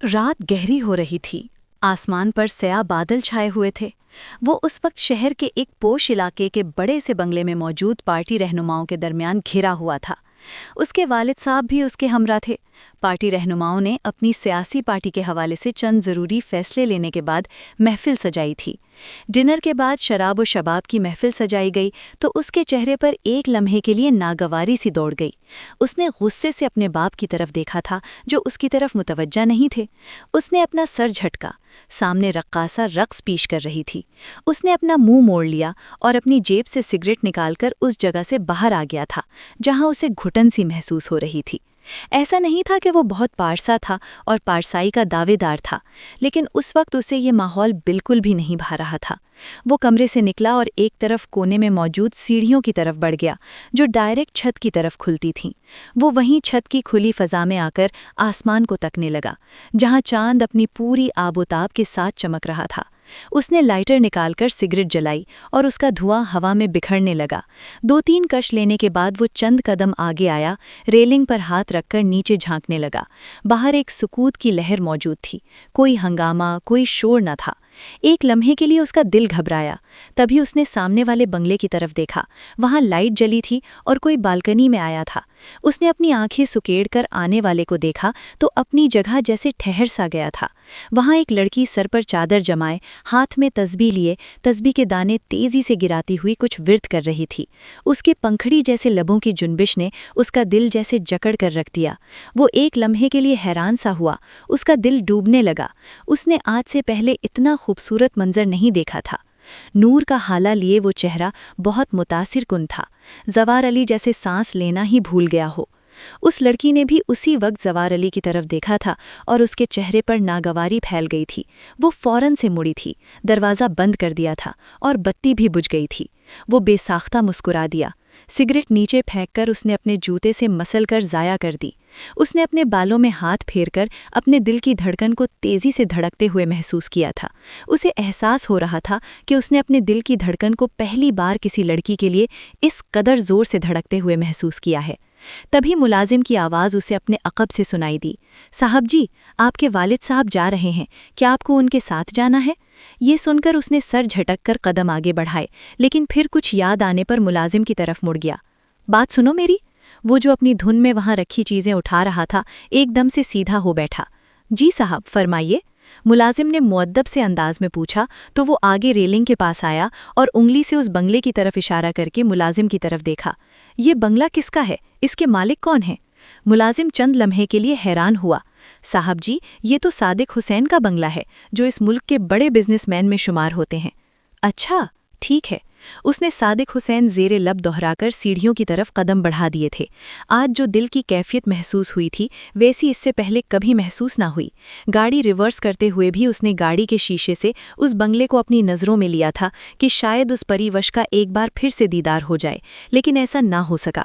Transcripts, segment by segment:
رات گہری ہو رہی تھی۔ آسمان پر سیاہ بادل چھائے ہوئے تھے۔ وہ اس وقت شہر کے ایک پوش علاقے کے بڑے سے بنگلے میں موجود پارٹی رہنماؤں کے درمیان گھرا ہوا تھا۔ اس کے والد صاحب بھی اس کے ہمراہ تھے۔ پارٹی رہنماؤں نے اپنی سیاسی پارٹی کے حوالے سے چند ضروری فیصلے لینے کے بعد محفل سجائی تھی۔ ڈنر کے بعد شراب و شباب کی محفل سجائی گئی تو اس کے چہرے پر ایک لمحے کے لیے ناگواری سی دوڑ گئی۔ اس نے غصے سے اپنے باپ کی طرف دیکھا تھا جو اس کی طرف متوجہ نہیں تھے۔ اس نے اپنا سر جھٹکا۔ سامنے رقاصہ رقص پیش کر رہی تھی۔ اس نے اپنا منہ موڑ لیا اور اپنی جیب سے سگریٹ نکال کر اس جگہ سے باہر آ گیا تھا جہاں اسے گھٹن سی محسوس ہو رہی تھی۔ ایسا نہیں تھا کہ وہ بہت پارسا تھا اور پارسائی کا دعوے دار تھا، لیکن اس وقت اسے یہ ماحول بالکل بھی نہیں بھا رہا تھا۔ وہ کمرے سے نکلا اور ایک طرف کونے میں موجود سیڑھیوں کی طرف بڑھ گیا جو ڈائریکٹ چھت کی طرف کھلتی تھیں۔ وہ وہیں چھت کی کھلی فضا میں آ کر آسمان کو تکنے لگا جہاں چاند اپنی پوری آب و تاب کے ساتھ چمک رہا تھا۔ اس نے لائٹر نکال کر سگریٹ جلائی اور اس کا دھواں ہوا میں بکھرنے لگا۔ 2-3 کش لینے کے بعد وہ چند قدم آگے آیا، ریلنگ پر ہاتھ رکھ کر نیچے جھانکنے لگا۔ باہر ایک سکوت کی لہر موجود تھی، کوئی ہنگامہ، کوئی شور نہ تھا۔ ایک لمحے کے لیے اس کا دل گھبرایا۔ تبھی اس نے سامنے والے بنگلے کی طرف دیکھا۔ وہاں لائٹ جلی تھی اور کوئی بالکنی میں آیا تھا۔ اس نے اپنی آنکھیں سکیڑ کر آنے والے کو دیکھا تو اپنی جگہ جیسے ٹھہر سا گیا تھا۔ وہاں ایک لڑکی سر پر چادر جمائے، ہاتھ میں تسبیح لیے، تسبیح کے دانے تیزی سے گراتی ہوئی کچھ ورد کر رہی تھی۔ اس کے پنکھڑی جیسے لبوں کی جنبش نے اس کا دل جیسے جکڑ کر رکھ دیا۔ وہ ایک لمحے کے لیے حیران سا ہوا۔ اس کا دل ڈوبنے لگا۔ اس نے آج سے پہلے اتنا خوبصورت منظر نہیں دیکھا تھا۔ نور کا حالہ لیے وہ چہرہ بہت متاثر کن تھا، زوار علی جیسے سانس لینا ہی بھول گیا ہو۔ اس لڑکی نے بھی اسی وقت زوار علی کی طرف دیکھا تھا اور اس کے چہرے پر ناگواری پھیل گئی تھی۔ وہ فوراً سے مڑی تھی، دروازہ بند کر دیا تھا اور بتی بھی بجھ گئی تھی۔ وہ بے ساختہ مسکرا دیا۔ سگریٹ نیچے پھینک کر اس نے اپنے جوتے سے مسل کر ضائع کر دی۔ اس نے اپنے بالوں میں ہاتھ پھیر کر اپنے دل کی دھڑکن کو تیزی سے دھڑکتے ہوئے محسوس کیا تھا۔ اسے احساس ہو رہا تھا کہ اس نے اپنے دل کی دھڑکن کو پہلی بار کسی لڑکی کے لیے اس قدر زور سے دھڑکتے ہوئے محسوس کیا ہے۔ تبھی ملازم کی آواز اسے اپنے عقب سے سنائی دی۔ صاحب جی، آپ کے والد صاحب جا رہے ہیں، کیا آپ کو ان کے ساتھ جانا ہے؟ یہ سن کر اس نے سر جھٹک کر قدم آگے بڑھائے، لیکن پھر کچھ یاد آنے پر ملازم کی طرف مڑ گیا۔ بات سنو میری۔ وہ جو اپنی دھن میں وہاں رکھی چیزیں اٹھا رہا تھا ایک دم سے سیدھا ہو بیٹھا۔ جی صاحب، فرمائیے، ملازم نے مؤدب سے انداز میں پوچھا تو وہ آگے ریلنگ کے پاس آیا اور انگلی سے اس بنگلے کی طرف اشارہ کر کے ملازم کی طرف دیکھا۔ یہ بنگلہ کس کا ہے؟ اس کے مالک کون ہیں؟ ملازم چند لمحے کے لیے حیران ہوا۔ صاحب جی، یہ تو صادق حسین کا بنگلہ ہے جو اس ملک کے بڑے بزنس مین میں شمار ہوتے ہیں۔ اچھا، ٹھیک ہے۔ اس نے صادق حسین زیر لب دہرا کر سیڑھیوں کی طرف قدم بڑھا دیے تھے۔ آج جو دل کی کیفیت محسوس ہوئی تھی ویسی اس سے پہلے کبھی محسوس نہ ہوئی۔ گاڑی ریورس کرتے ہوئے بھی اس نے گاڑی کے شیشے سے اس بنگلے کو اپنی نظروں میں لیا تھا کہ شاید اس پری وش کا ایک بار پھر سے دیدار ہو جائے، لیکن ایسا نہ ہو سکا۔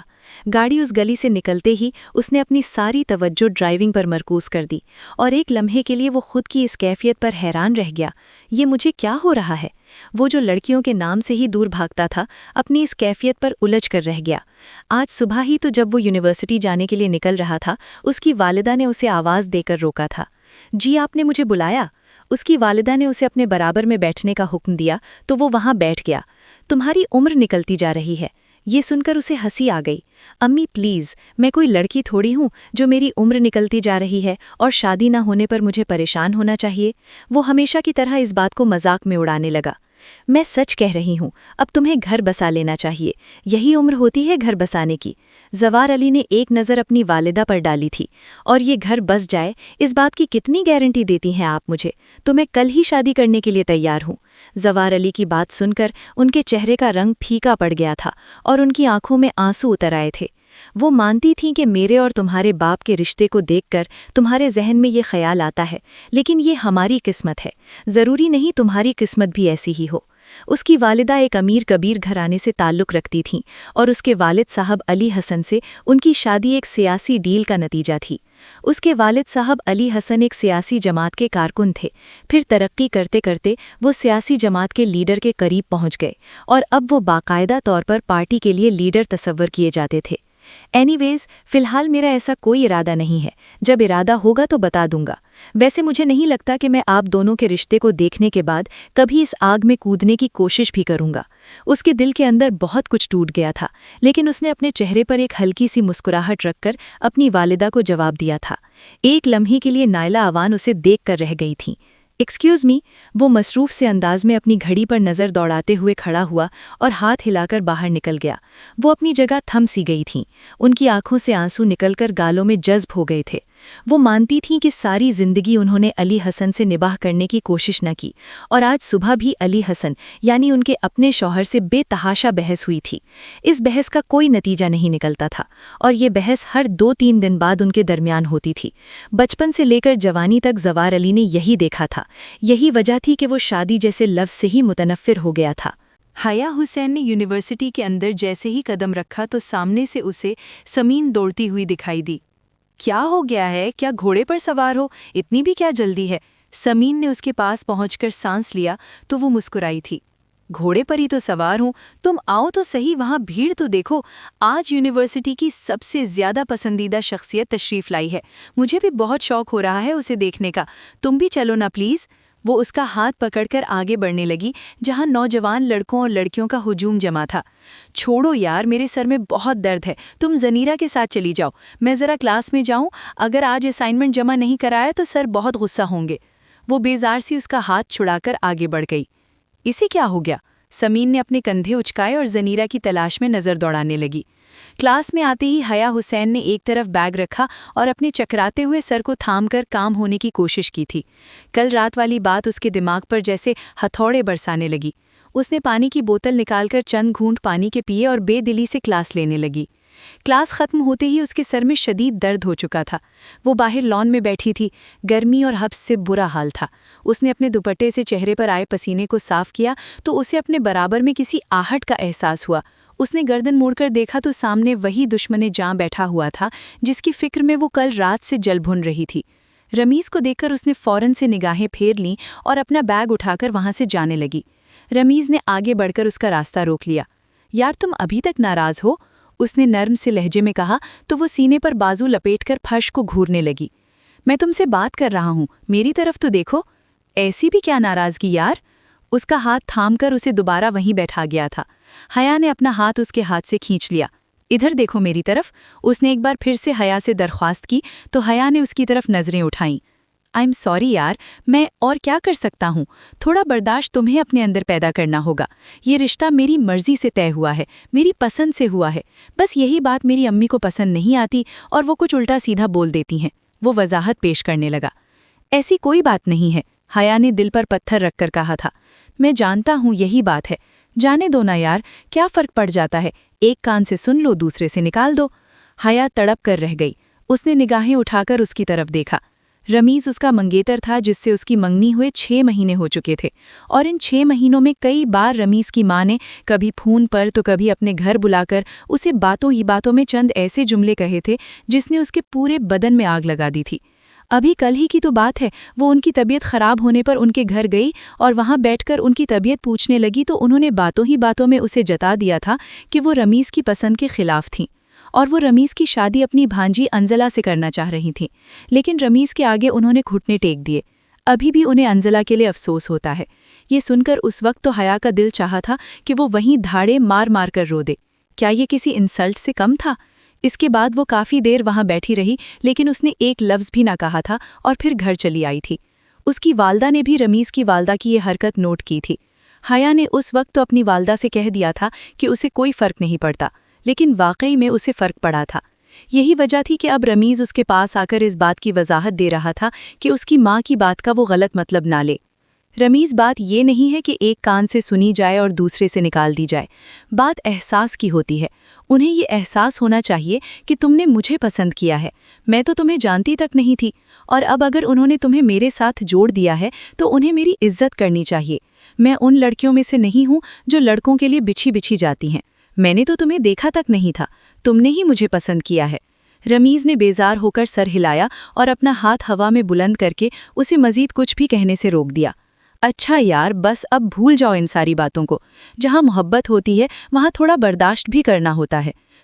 گاڑی اس گلی سے نکلتے ہی اس نے اپنی ساری توجہ ڈرائیونگ پر مرکوز کر دی اور ایک لمحے کے لیے وہ خود کی اس کیفیت پر حیران رہ گیا۔ یہ مجھے کیا ہو رہا ہے؟ وہ جو لڑکیوں کے نام سے ہی دور بھاگتا تھا اپنی اس کیفیت پر الجھ کر رہ گیا۔ آج صبح ہی تو جب وہ یونیورسٹی جانے کے لیے نکل رہا تھا اس کی والدہ نے اسے آواز دے کر روکا تھا۔ جی، آپ نے مجھے بلایا؟ اس کی والدہ نے اسے اپنے برابر میں بیٹھنے کا حکم دیا تو وہ وہاں بیٹھ گیا۔ تمہاری عمر نکلتی جا رہی ہے۔ یہ سن کر اسے ہنسی آ گئی۔ امی پلیز، میں کوئی لڑکی تھوڑی ہوں جو میری عمر نکلتی جا رہی ہے اور شادی نہ ہونے پر مجھے پریشان ہونا چاہیے۔ وہ ہمیشہ کی طرح اس بات کو مذاق میں اڑانے لگا۔ میں سچ کہہ رہی ہوں، اب تمہیں گھر بسا لینا چاہیے، یہی عمر ہوتی ہے گھر بسانے کی۔ زوار علی نے ایک نظر اپنی والدہ پر ڈالی تھی۔ اور یہ گھر بس جائے اس بات کی کتنی گارنٹی دیتی ہیں آپ مجھے؟ تو میں کل ہی شادی کرنے کے لیے تیار ہوں۔ زوار علی کی بات سن کر ان کے چہرے کا رنگ پھیکا پڑ گیا تھا اور ان کی آنکھوں میں آنسو اتر آئے تھے۔ وہ مانتی تھیں کہ میرے اور تمہارے باپ کے رشتے کو دیکھ کر تمہارے ذہن میں یہ خیال آتا ہے، لیکن یہ ہماری قسمت ہے، ضروری نہیں تمہاری قسمت بھی ایسی ہی ہو۔ اس کی والدہ ایک امیر کبیر گھرانے سے تعلق رکھتی تھیں اور اس کے والد صاحب علی حسن سے ان کی شادی ایک سیاسی ڈیل کا نتیجہ تھی۔ اس کے والد صاحب علی حسن ایک سیاسی جماعت کے کارکن تھے، پھر ترقی کرتے کرتے وہ سیاسی جماعت کے لیڈر کے قریب پہنچ گئے اور اب وہ باقاعدہ طور پر پارٹی کے لیے لیڈر تصور کیے جاتے تھے۔ اینی ویز فی الحال میرا ایسا کوئی ارادہ نہیں ہے، جب ارادہ ہوگا تو بتا دوں گا۔ ویسے مجھے نہیں لگتا کہ میں آپ دونوں کے رشتے کو دیکھنے کے بعد کبھی اس آگ میں کودنے کی کوشش بھی کروں گا۔ اس کے دل کے اندر بہت کچھ ٹوٹ گیا تھا، لیکن اس نے اپنے چہرے پر ایک ہلکی سی مسکراہٹ رکھ کر اپنی والدہ کو جواب دیا تھا۔ ایک لمحے کے لیے نائلہ آوان اسے دیکھ کر رہ گئی تھیں۔ ایکسکیوز می، وہ مصروف سے انداز میں اپنی گھڑی پر نظر دوڑاتے ہوئے کھڑا ہوا اور ہاتھ ہلا کر باہر نکل گیا۔ وہ اپنی جگہ تھم سی گئی تھیں، ان کی آنکھوں سے آنسو نکل کر گالوں میں جذب ہو گئے تھے۔ وہ مانتی تھیں کہ ساری زندگی انہوں نے علی حسن سے نباہ کرنے کی کوشش نہ کی، اور آج صبح بھی علی حسن یعنی ان کے اپنے شوہر سے بے تحاشا بحث ہوئی تھی۔ اس بحث کا کوئی نتیجہ نہیں نکلتا تھا، اور یہ بحث ہر 2-3 دن بعد ان کے درمیان ہوتی تھی۔ بچپن سے لے کر جوانی تک زوار علی نے یہی دیکھا تھا، یہی وجہ تھی کہ وہ شادی جیسے لفظ سے ہی متنفر ہو گیا تھا۔ حیا حسین نے یونیورسٹی کے اندر جیسے ہی قدم رکھا تو سامنے سے اسے سمین دوڑتی ہوئی دکھائی دی۔ کیا ہو گیا ہے؟ کیا گھوڑے پر سوار ہو؟ اتنی بھی کیا جلدی ہے؟ سمین نے اس کے پاس پہنچ کر سانس لیا تو وہ مسکرائی تھی۔ گھوڑے پر ہی تو سوار ہوں، تم آؤ تو صحیح، وہاں بھیڑ تو دیکھو۔ آج یونیورسٹی کی سب سے زیادہ پسندیدہ شخصیت تشریف لائی ہے، مجھے بھی بہت شوق ہو رہا ہے اسے دیکھنے کا، تم بھی چلو نا پلیز۔ وہ اس کا ہاتھ پکڑ کر آگے بڑھنے لگی جہاں نوجوان لڑکوں اور لڑکیوں کا ہجوم جمع تھا۔ چھوڑو یار، میرے سر میں بہت درد ہے، تم زنیرہ کے ساتھ چلی جاؤ، میں ذرا کلاس میں جاؤں، اگر آج اسائنمنٹ جمع نہیں کرایا تو سر بہت غصہ ہوں گے۔ وہ بیزار سی اس کا ہاتھ چھڑا کر آگے بڑھ گئی۔ اسے کیا ہو گیا؟ سمین نے اپنے کندھے اچکائے اور زنیرہ کی تلاش میں نظر دوڑانے لگی۔ کلاس میں آتے ہی حیا حسین نے ایک طرف بیگ رکھا اور اپنے چکراتے ہوئے سر کو تھام کر کام ہونے کی کوشش کی تھی۔ کل رات والی بات اس کے دماغ پر جیسے ہتھوڑے برسانے لگی۔ اس نے پانی کی بوتل نکال کر چند گھونٹ پانی کے پیے اور بے دلی سے کلاس لینے لگی۔ کلاس ختم ہوتے ہی اس کے سر میں شدید درد ہو چکا تھا۔ وہ باہر لان میں بیٹھی تھی، گرمی اور حبس سے برا حال تھا۔ اس نے اپنے دوپٹے سے چہرے پر آئے پسینے کو صاف کیا تو اسے اپنے برابر میں کسی آہٹ کا احساس ہوا۔ اس نے گردن موڑ کر دیکھا تو سامنے وہی دشمن جاں بیٹھا ہوا تھا جس کی فکر میں وہ کل رات سے جل بھن رہی تھی۔ رمیز کو دیکھ کر اس نے فوراً سے نگاہیں پھیر لیں اور اپنا بیگ اٹھا کر وہاں سے جانے لگی۔ رمیز نے آگے بڑھ کر اس کا راستہ روک لیا۔ یار تم ابھی تک ناراض ہو؟ اس نے نرم سے لہجے میں کہا تو وہ سینے پر بازو لپیٹ کر فرش کو گھورنے لگی۔ میں تم سے بات کر رہا ہوں، میری طرف تو دیکھو۔ ایسی بھی کیا ناراضگی یار؟ اس کا ہاتھ تھام کر اسے دوبارہ وہیں بیٹھا گیا تھا۔ حیا نے اپنا ہاتھ اس کے ہاتھ سے کھینچ لیا۔ ادھر دیکھو میری طرف، اس نے ایک بار پھر سے حیا سے درخواست کی تو حیا نے اس کی طرف نظریں اٹھائیں۔ آئی ایم سوری یار، میں اور کیا کر سکتا ہوں؟ تھوڑا برداشت تمہیں اپنے اندر پیدا کرنا ہوگا۔ یہ رشتہ میری مرضی سے طے ہوا ہے، میری پسند سے ہوا ہے، بس یہی بات میری امی کو پسند نہیں آتی اور وہ کچھ الٹا سیدھا بول دیتی ہیں۔ وہ وضاحت پیش کرنے لگا۔ ایسی کوئی بات نہیں ہے، حیا نے دل پر پتھر رکھ کر کہا تھا۔ میں جانتا ہوں یہی بات ہے، جانے دو نا یار، کیا فرق پڑ جاتا ہے، ایک کان سے سن لو دوسرے سے نکال دو۔ حیا تڑپ کر رہ گئی۔ اس نے نگاہیں اٹھا کر اس کی طرف دیکھا۔ رمیز اس کا منگیتر تھا جس سے اس کی منگنی ہوئے 6 مہینے ہو چکے تھے، اور ان 6 مہینوں میں کئی بار رمیز کی ماں نے کبھی فون پر تو کبھی اپنے گھر بلا کر اسے باتوں ہی باتوں میں چند ایسے جملے کہے تھے جس نے اس کے پورے بدن میں آگ لگا دی تھی۔ ابھی کل ہی کی تو بات ہے، وہ ان کی طبیعت خراب ہونے پر ان کے گھر گئی اور وہاں بیٹھ کر ان کی طبیعت پوچھنے لگی تو انہوں نے باتوں ہی باتوں میں اسے جتا دیا تھا کہ وہ رمیز کی پسند کے خلاف تھیں اور وہ رمیز کی شادی اپنی بھانجی انزلہ سے کرنا چاہ رہی تھیں، لیکن رمیز کے آگے انہوں نے گھٹنے ٹیک دیے۔ ابھی بھی انہیں انزلہ کے لیے افسوس ہوتا ہے۔ یہ سن کر اس وقت تو حیا کا دل چاہا تھا کہ وہ وہیں دھاڑے مار مار کر رو دے۔ کیا یہ کسی انسلٹ سے کم تھا؟ اس کے بعد وہ کافی دیر وہاں بیٹھی رہی، لیکن اس نے ایک لفظ بھی نہ کہا تھا اور پھر گھر چلی آئی تھی۔ اس کی والدہ نے بھی رمیز کی والدہ کی یہ حرکت نوٹ کی تھی۔ حیا نے اس وقت تو اپنی والدہ سے کہہ دیا تھا کہ اسے کوئی فرق نہیں پڑتا، لیکن واقعی میں اسے فرق پڑا تھا۔ یہی وجہ تھی کہ اب رمیز اس کے پاس آ کر اس بات کی وضاحت دے رہا تھا کہ اس کی ماں کی بات کا وہ غلط مطلب نہ لے۔ رمیز، بات یہ نہیں ہے کہ ایک کان سے سنی جائے اور دوسرے سے نکال دی جائے، بات احساس کی ہوتی ہے۔ انہیں یہ احساس ہونا چاہیے کہ تم نے مجھے پسند کیا ہے، میں تو تمہیں جانتی تک نہیں تھی، اور اب اگر انہوں نے تمہیں میرے ساتھ جوڑ دیا ہے تو انہیں میری عزت کرنی چاہیے۔ میں ان لڑکیوں میں سے نہیں ہوں جو لڑکوں کے لیے بچھی بچھی جاتی ہیں۔ میں نے تو تمہیں دیکھا تک نہیں تھا، تم نے ہی مجھے پسند کیا ہے۔ رمیز نے بیزار ہو کر سر ہلایا اور اپنا ہاتھ ہوا میں بلند کر کے اسے مزید کچھ بھی کہنے سے روک دیا۔ اچھا یار، بس اب بھول جاؤ ان ساری باتوں کو۔ جہاں محبت ہوتی ہے وہاں تھوڑا برداشت بھی کرنا ہوتا ہے۔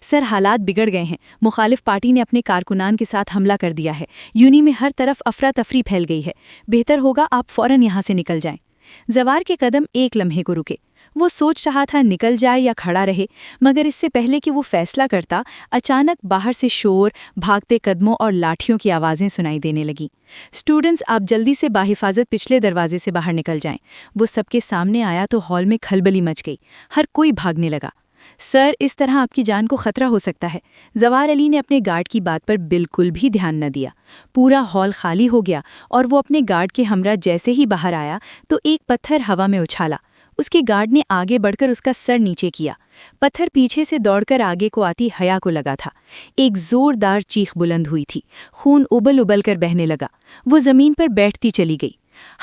سر حالات بگڑ گئے ہیں، مخالف پارٹی نے اپنے کارکنان کے ساتھ حملہ کر دیا ہے، یونی میں ہر طرف افراتفری پھیل گئی ہے، بہتر ہوگا آپ فوراً یہاں سے نکل جائیں۔ زوار کے قدم ایک لمحے کو رکے، وہ سوچ رہا تھا نکل جائے یا کھڑا رہے، مگر اس سے پہلے کہ وہ فیصلہ کرتا، اچانک باہر سے شور، بھاگتے قدموں اور لاٹھیوں کی آوازیں سنائی دینے لگیں۔ اسٹوڈنٹس، آپ جلدی سے باحفاظت پچھلے دروازے سے باہر نکل جائیں۔ وہ سب کے سامنے آیا تو ہال میں کھلبلی مچ گئی، ہر کوئی بھاگنے لگا۔ سر، اس طرح آپ کی جان کو خطرہ ہو سکتا ہے۔ زوار علی نے اپنے گارڈ کی بات پر بالکل بھی دھیان نہ دیا۔ پورا ہال خالی ہو گیا اور وہ اپنے گارڈ کے ہمراہ جیسے ہی باہر آیا تو ایک پتھر ہوا میں اچھالا۔ اس کے گارڈ نے آگے بڑھ کر اس کا سر نیچے کیا۔ پتھر پیچھے سے دوڑ کر آگے کو آتی حیا کو لگا تھا۔ ایک زوردار چیخ بلند ہوئی تھی، خون ابل ابل کر بہنے لگا۔ وہ زمین پر بیٹھتی چلی گئی۔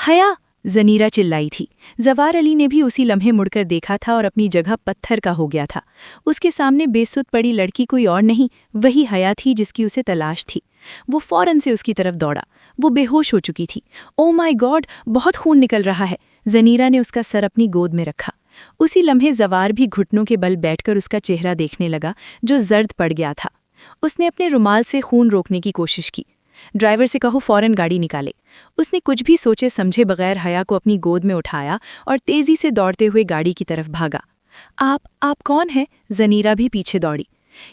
حیا! زنیرہ چلائی تھی۔ زوار علی نے بھی اسی لمحے مڑ کر دیکھا تھا اور اپنی جگہ پتھر کا ہو گیا تھا۔ اس کے سامنے بے سود پڑی لڑکی کوئی اور نہیں، وہی حیا تھی جس کی اسے تلاش تھی۔ وہ فوراً سے اس کی طرف دوڑا۔ وہ بے ہوش ہو چکی تھی۔ او مائی گاڈ، بہت خون نکل رہا ہے۔ زنیرہ نے اس کا سر اپنی گود میں رکھا۔ اسی لمحے زوار بھی گھٹنوں کے بل بیٹھ کر اس کا چہرہ دیکھنے لگا جو زرد پڑ گیا تھا۔ اس نے اپنے رومال سے خون روکنے کی کوشش کی۔ ڈرائیور سے کہو فوراً گاڑی نکالے۔ اس نے کچھ بھی سوچے سمجھے بغیر حیا کو اپنی گود میں اٹھایا اور تیزی سے دوڑتے ہوئے گاڑی کی طرف بھاگا۔ آپ کون ہیں؟ زنیرہ بھی پیچھے دوڑی۔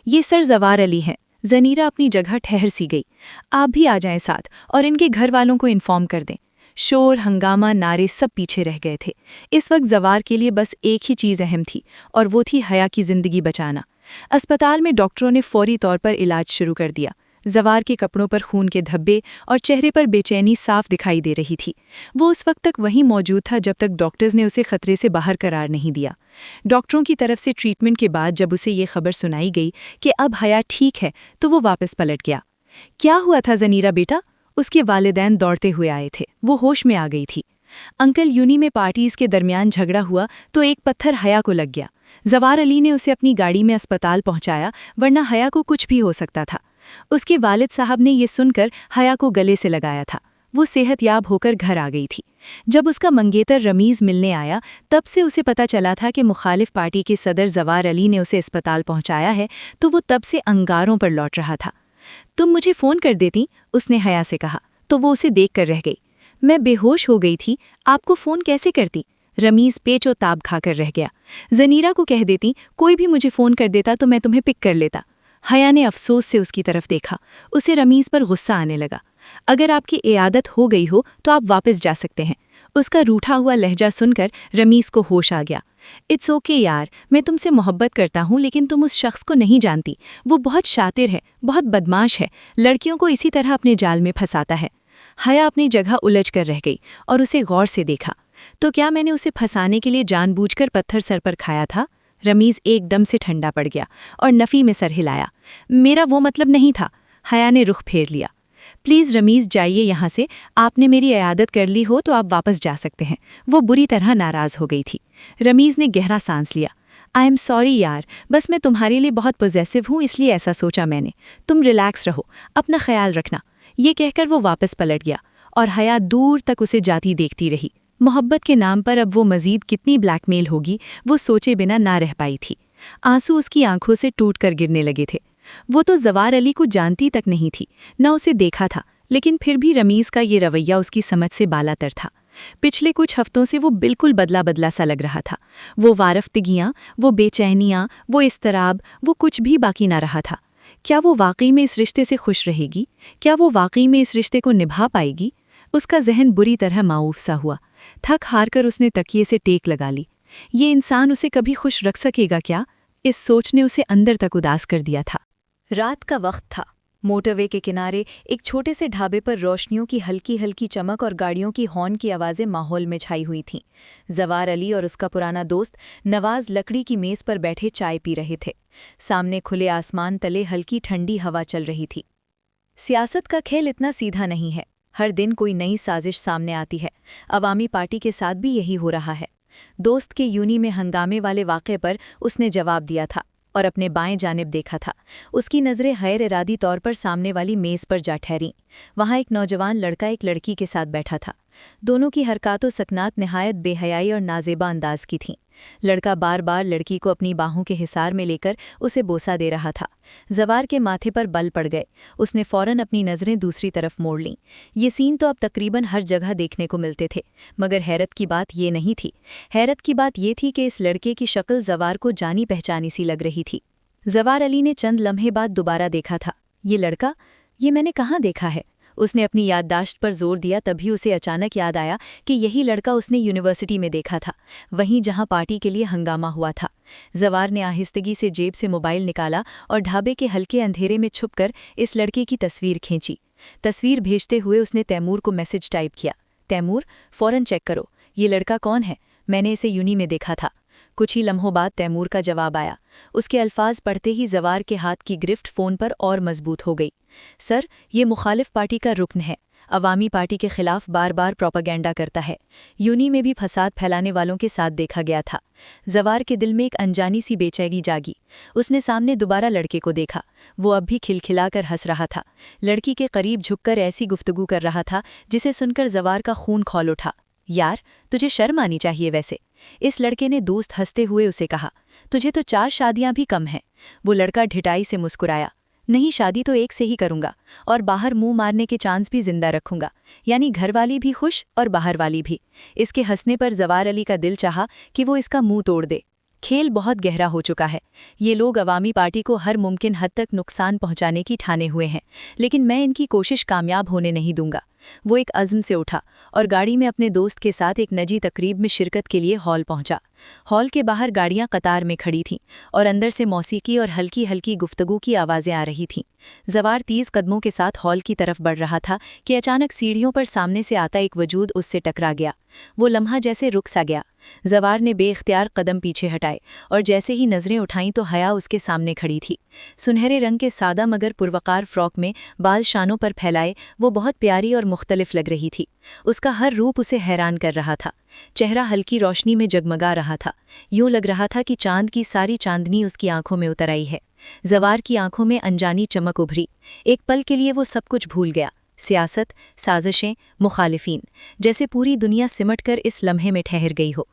یہ سر زوار علی ہیں۔ زنیرہ اپنی جگہ ٹھہر سی گئی۔ آپ بھی آ جائیں ساتھ اور ان کے گھر والوں کو انفارم کر دیں۔ شور، ہنگامہ، نعرے سب پیچھے رہ گئے تھے۔ اس وقت زوار کے لیے بس ایک ہی چیز اہم تھی اور وہ تھی حیا کی زندگی بچانا۔ اسپتال میں ڈاکٹروں نے فوری طور پر علاج شروع کر دیا۔ زوار کے کپڑوں پر خون کے دھبے اور چہرے پر بے چینی صاف دکھائی دے رہی تھی۔ وہ اس وقت تک وہیں موجود تھا جب تک ڈاکٹرز نے اسے خطرے سے باہر قرار نہیں دیا۔ ڈاکٹروں کی طرف سے ٹریٹمنٹ کے بعد جب اسے یہ خبر سنائی گئی کہ اب حیا ٹھیک ہے تو وہ واپس پلٹ گیا۔ کیا ہوا تھا زنیرہ بیٹا؟ اس کے والدین دوڑتے ہوئے آئے تھے۔ وہ ہوش میں آ گئی تھی۔ انکل، یونی میں پارٹیز کے درمیان جھگڑا ہوا تو ایک پتھر حیا کو لگ گیا۔ زوار علی نے اسے اپنی گاڑی میں اسپتال پہنچایا ورنہ حیا کو کچھ بھی ہو سکتا تھا۔ اس کے والد صاحب نے یہ سن کر حیا کو گلے سے لگایا تھا۔ وہ صحت یاب ہو کر گھر آ گئی تھی۔ جب اس کا منگیتر رمیز ملنے آیا تب سے اسے پتہ چلا تھا کہ مخالف پارٹی کے صدر زوار علی نے اسے اسپتال پہنچایا ہے تو وہ تب سے انگاروں پر لوٹ رہا تھا۔ تم مجھے فون کر دیتی، اس نے حیا سے کہا تو وہ اسے دیکھ کر رہ گئی۔ میں بے ہوش ہو گئی تھی، آپ کو فون کیسے کرتی؟ رمیز پیچ و تاب کھا کر رہ گیا۔ زنیرہ کو کہہ دیتی کوئی بھی مجھے فون کر دیتا تو میں تمہیں پک کر لیتا۔ حیا نے افسوس سے اس کی طرف دیکھا۔ اسے رمیز پر غصہ آنے لگا۔ اگر آپ کی عیادت ہو گئی ہو تو آپ واپس جا سکتے ہیں۔ اس کا روٹھا ہوا لہجہ سن کر رمیز کو ہوش آ گیا۔ اٹس اوکے یار، میں تم سے محبت کرتا ہوں لیکن تم اس شخص کو نہیں جانتی۔ وہ بہت شاطر ہے، بہت بدماش ہے، لڑکیوں کو اسی طرح اپنے جال میں پھنساتا ہے۔ حیا اپنی جگہ الجھ کر رہ گئی اور اسے غور سے دیکھا۔ تو کیا میں نے اسے پھنسانے کے لیے جان بوجھ کر پتھر سر پر کھایا تھا؟ رمیز ایک دم سے ٹھنڈا پڑ گیا اور نفی میں سر ہلایا۔ میرا وہ مطلب نہیں تھا۔ حیا نے رخ پھیر لیا۔ پلیز رمیز، جائیے یہاں سے۔ آپ نے میری عیادت کر لی ہو تو آپ واپس جا سکتے ہیں۔ وہ بری طرح ناراض ہو گئی تھی۔ رمیز نے گہرا سانس لیا۔ آئی ایم سوری یار، بس میں تمہارے لیے بہت پوزیسو ہوں اس لیے ایسا سوچا میں نے۔ تم ریلیکس رہو، اپنا خیال رکھنا۔ یہ کہہ کر وہ واپس پلٹ گیا اور حیا دور تک اسے جاتی دیکھتی رہی۔ محبت کے نام پر اب وہ مزید کتنی بلیک میل ہوگی وہ سوچے بنا نہ رہ پائی تھی۔ آنسو اس کی آنکھوں سے ٹوٹ کر گرنے لگے تھے۔ وہ تو زوار علی کو جانتی تک نہیں تھی، نہ اسے دیکھا تھا، لیکن پھر بھی رمیز کا یہ رویہ اس کی سمجھ سے بالا تر تھا۔ پچھلے کچھ ہفتوں سے وہ بالکل بدلا بدلا سا لگ رہا تھا۔ وہ وارفتگیاں، وہ بے چینیاں، وہ اضطراب، وہ کچھ بھی باقی نہ رہا تھا۔ کیا وہ واقعی میں اس رشتے سے خوش رہے گی؟ کیا وہ واقعی میں اس رشتے کو نبھا پائے گی؟ اس کا ذہن بری طرح معوف سا ہوا۔ تھک ہار کر اس نے تکیے سے ٹیک لگا لی۔ یہ انسان اسے کبھی خوش رکھ سکے گا کیا؟ اس سوچ نے اسے اندر تک اداس کر دیا تھا۔ رات کا وقت تھا۔ موٹر وے کے کنارے ایک چھوٹے سے ڈھابے پر روشنیوں کی ہلکی ہلکی چمک اور گاڑیوں کی ہارن کی آوازیں ماحول میں چھائی ہوئی تھیں۔ زوار علی اور اس کا پرانا دوست نواز لکڑی کی میز پر بیٹھے چائے پی رہے تھے۔ سامنے کھلے آسمان تلے ہلکی ٹھنڈی ہوا چل رہی تھی۔ سیاست کا کھیل اتنا سیدھا نہیں ہے، ہر دن کوئی نئی سازش سامنے آتی ہے۔ عوامی پارٹی کے ساتھ بھی یہی ہو رہا ہے۔ دوست کے یونی میں ہنگامے والے واقعے پر اس نے جواب دیا تھا اور اپنے بائیں جانب دیکھا تھا۔ اس کی نظریں غیر ارادی طور پر سامنے والی میز پر جا ٹھہریں۔ وہاں ایک نوجوان لڑکا ایک لڑکی کے ساتھ بیٹھا تھا۔ دونوں کی حرکات و سکنات نہایت بے حیائی اور نازیبا انداز کی تھیں۔ لڑکا بار بار لڑکی کو اپنی باہوں کے حصار میں لے کر اسے بوسہ دے رہا تھا۔ زوار کے ماتھے پر بل پڑ گئے، اس نے فوراً اپنی نظریں دوسری طرف موڑ لیں۔ یہ سین تو اب تقریباً ہر جگہ دیکھنے کو ملتے تھے، مگر حیرت کی بات یہ نہیں تھی۔ حیرت کی بات یہ تھی کہ اس لڑکے کی شکل زوار کو جانی پہچانی سی لگ رہی تھی۔ زوار علی نے چند لمحے بعد دوبارہ دیکھا تھا۔ یہ لڑکا، یہ میں نے کہاں دیکھا ہے؟ اس نے اپنی یادداشت پر زور دیا، تبھی اسے اچانک یاد آیا کہ یہی لڑکا اس نے یونیورسٹی میں دیکھا تھا، وہیں جہاں پارٹی کے لیے ہنگامہ ہوا تھا۔ زوار نے آہستگی سے جیب سے موبائل نکالا اور ڈھابے کے ہلکے اندھیرے میں چھپ کر اس لڑکے کی تصویر کھینچی۔ تصویر بھیجتے ہوئے اس نے تیمور کو میسج ٹائپ کیا، تیمور، فوراً چیک کرو، یہ لڑکا کون ہے؟ میں نے اسے یونی میں دیکھا تھا۔ کچھ ہی لمحوں بعد تیمور کا جواب آیا۔ اس کے الفاظ پڑھتے ہی زوار کے ہاتھ کی گرفت فون پر اور مضبوط ہو گئی۔ سر، یہ مخالف پارٹی کا رکن ہے، عوامی پارٹی کے خلاف بار بار پروپیگنڈا کرتا ہے، یونی میں بھی فساد پھیلانے والوں کے ساتھ دیکھا گیا تھا۔ زوار کے دل میں ایک انجانی سی بے چینی جاگی۔ اس نے سامنے دوبارہ لڑکے کو دیکھا، وہ اب بھی کھلکھلا کر ہنس رہا تھا، لڑکی کے قریب جھک کر ایسی گفتگو کر رہا تھا جسے سن کر زوار کا خون کھول اٹھا۔ یار، تجھے شرم آنی چاہیے ویسے، اس لڑکے نے دوست ہنستے ہوئے اسے کہا۔ تجھے تو 4 شادیاں بھی کم ہیں۔ وہ لڑکا ڈھٹائی سے مسکرایا۔ نہیں، شادی تو ایک سے ہی کروں گا، اور باہر منہ مارنے کے چانس بھی زندہ رکھوں گا، یعنی گھر والی بھی خوش اور باہر والی بھی۔ اس کے ہنسنے پر زوار علی کا دل چاہا کہ وہ اس کا منہ توڑ دے۔ کھیل بہت گہرا ہو چکا ہے، یہ لوگ عوامی پارٹی کو ہر ممکن حد تک نقصان پہنچانے کی ٹھانے ہوئے ہیں، لیکن میں ان کی کوشش کامیاب ہونے نہیں دوں گا۔ وہ ایک عزم سے اٹھا اور گاڑی میں اپنے دوست کے ساتھ ایک نجی تقریب میں شرکت کے لیے ہال پہنچا۔ ہال کے باہر گاڑیاں قطار میں کھڑی تھیں اور اندر سے موسیقی اور ہلکی ہلکی گفتگو کی آوازیں آ رہی تھیں۔ زوار تیز قدموں کے ساتھ ہال کی طرف بڑھ رہا تھا کہ اچانک سیڑھیوں پر سامنے سے آتا ایک وجود اس سے ٹکرا گیا۔ وہ لمحہ جیسے رک سا گیا۔ زوار نے بے اختیار قدم پیچھے ہٹائے اور جیسے ہی نظریں اٹھائیں تو حیا اس کے سامنے کھڑی تھی۔ سنہرے رنگ کے سادہ مگر پروقار فراک میں بال شانوں پر پھیلائے وہ بہت پیاری اور مختلف لگ رہی تھی۔ اس کا ہر روپ اسے حیران کر رہا تھا۔ چہرہ ہلکی روشنی میں جگمگا رہا تھا، یوں لگ رہا تھا کہ چاند کی ساری چاندنی اس کی آنکھوں میں اتر آئی ہے۔ زوار کی آنکھوں میں انجانی چمک ابھری۔ ایک پل کے لیے وہ سب کچھ بھول گیا، سیاست، سازشیں، مخالفین، جیسے پوری دنیا سمٹ کر اس لمحے میں ٹھہر گئی ہو۔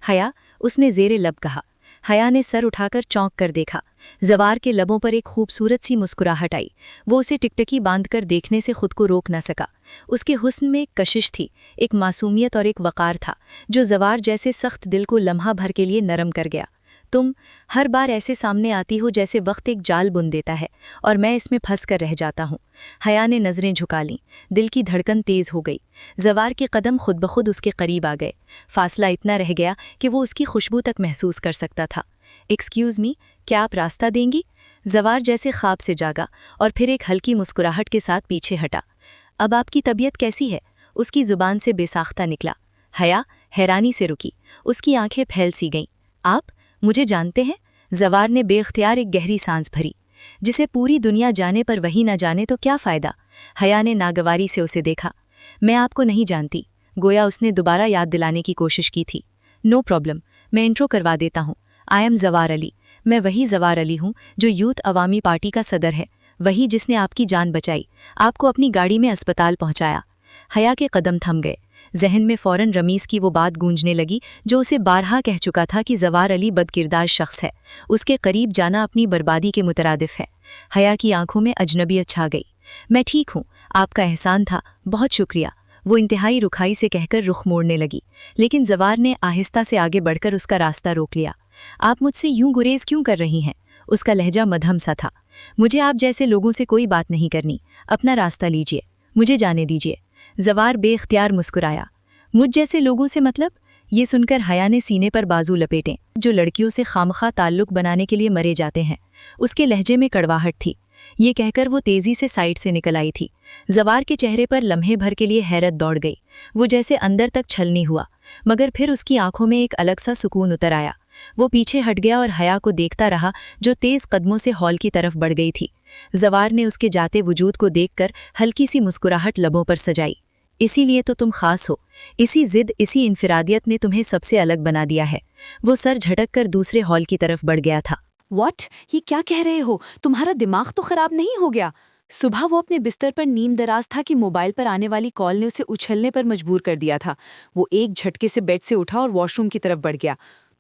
حیا، اس نے زیر لب کہا۔ حیا نے سر اٹھا کر چونک کر دیکھا۔ زوار کے لبوں پر ایک خوبصورت سی مسکراہٹ آئی۔ وہ اسے ٹکٹکی باندھ کر دیکھنے سے خود کو روک نہ سکا۔ اس کے حسن میں ایک کشش تھی، ایک معصومیت اور ایک وقار تھا جو زوار جیسے سخت دل کو لمحہ بھر کے لیے نرم کر گیا۔ تم ہر بار ایسے سامنے آتی ہو جیسے وقت ایک جال بن دیتا ہے اور میں اس میں پھنس کر رہ جاتا ہوں۔ حیا نے نظریں جھکا لیں، دل کی دھڑکن تیز ہو گئی۔ زوار کے قدم خود بخود اس کے قریب آ گئے۔ فاصلہ اتنا رہ گیا کہ وہ اس کی خوشبو تک محسوس کر سکتا تھا۔ ایکسکیوز می، کیا آپ راستہ دیں گی؟ زوار جیسے خواب سے جاگا اور پھر ایک ہلکی مسکراہٹ کے ساتھ پیچھے ہٹا۔ اب آپ کی طبیعت کیسی ہے؟ اس کی زبان سے بے ساختہ نکلا۔ حیا حیرانی سے رکی، اس کی آنکھیں پھیل سی گئیں۔ آپ مجھے جانتے ہیں؟ زوار نے بے اختیار ایک گہری سانس بھری۔ جسے پوری دنیا جانے پر وہی نہ جانے تو کیا فائدہ؟ حیا نے ناگواری سے اسے دیکھا۔ میں آپ کو نہیں جانتی، گویا اس نے دوبارہ یاد دلانے کی کوشش کی تھی۔ نو پرابلم، میں انٹرو کروا دیتا ہوں۔ آئی ایم زوار علی، میں وہی زوار علی ہوں جو یوتھ عوامی پارٹی کا صدر ہے، وہی جس نے آپ کی جان بچائی، آپ کو اپنی گاڑی میں اسپتال پہنچایا۔ حیا کے قدم تھم گئے۔ ذہن میں فوراً رمیز کی وہ بات گونجنے لگی جو اسے بارہا کہہ چکا تھا کہ زوار علی بدکردار شخص ہے، اس کے قریب جانا اپنی بربادی کے مترادف ہے۔ حیا کی آنکھوں میں اجنبیت چھا گئی۔ میں ٹھیک ہوں، آپ کا احسان تھا، بہت شکریہ، وہ انتہائی رکھائی سے کہہ کر رخ موڑنے لگی، لیکن زوار نے آہستہ سے آگے بڑھ کر اس کا راستہ روک لیا۔ آپ مجھ سے یوں گریز کیوں کر رہی ہیں؟ اس کا لہجہ مدھم سا تھا۔ مجھے آپ جیسے لوگوں سے کوئی بات نہیں کرنی، اپنا راستہ لیجئے، مجھے جانے دیجئے۔ زوار بے اختیار مسکرایا۔ مجھ جیسے لوگوں سے مطلب؟ یہ سن کر حیا نے سینے پر بازو لپیٹیں، جو لڑکیوں سے خامخواہ تعلق بنانے کے لیے مرے جاتے ہیں۔ اس کے لہجے میں کڑواہٹ تھی۔ یہ کہہ کر وہ تیزی سے سائڈ سے نکل آئی تھی۔ زوار کے چہرے پر لمحے بھر کے لیے حیرت دوڑ گئی، وہ جیسے اندر تک چھلنی ہوا، مگر پھر اس کی آنکھوں میں ایک الگ سا سکون اتر آیا۔ وہ پیچھے ہٹ گیا اور حیا کو دیکھتا رہا جو تیز قدموں سے ہال کی طرف بڑھ گئی تھی۔ زوار نے اس کے جاتے وجود کو دیکھ کر ہلکی سی مسکراہٹ لبوں پر سجائی۔ اسی لیے تو تم خاص ہو، اسی ضد، اسی انفرادیت نے تمہیں سب سے الگ بنا دیا ہے۔ وہ سر جھٹک کر دوسرے ہال کی طرف بڑھ گیا تھا۔ واٹ؟ یہ کیا کہہ رہے ہو؟ تمہارا دماغ تو خراب نہیں ہو گیا؟ صبح وہ اپنے بستر پر نیم دراز تھا کہ موبائل پر آنے والی کال نے اسے اچھلنے پر مجبور کر دیا تھا۔ وہ ایک جھٹکے سے بیڈ سے اٹھا اور واش روم کی طرف بڑھ گیا۔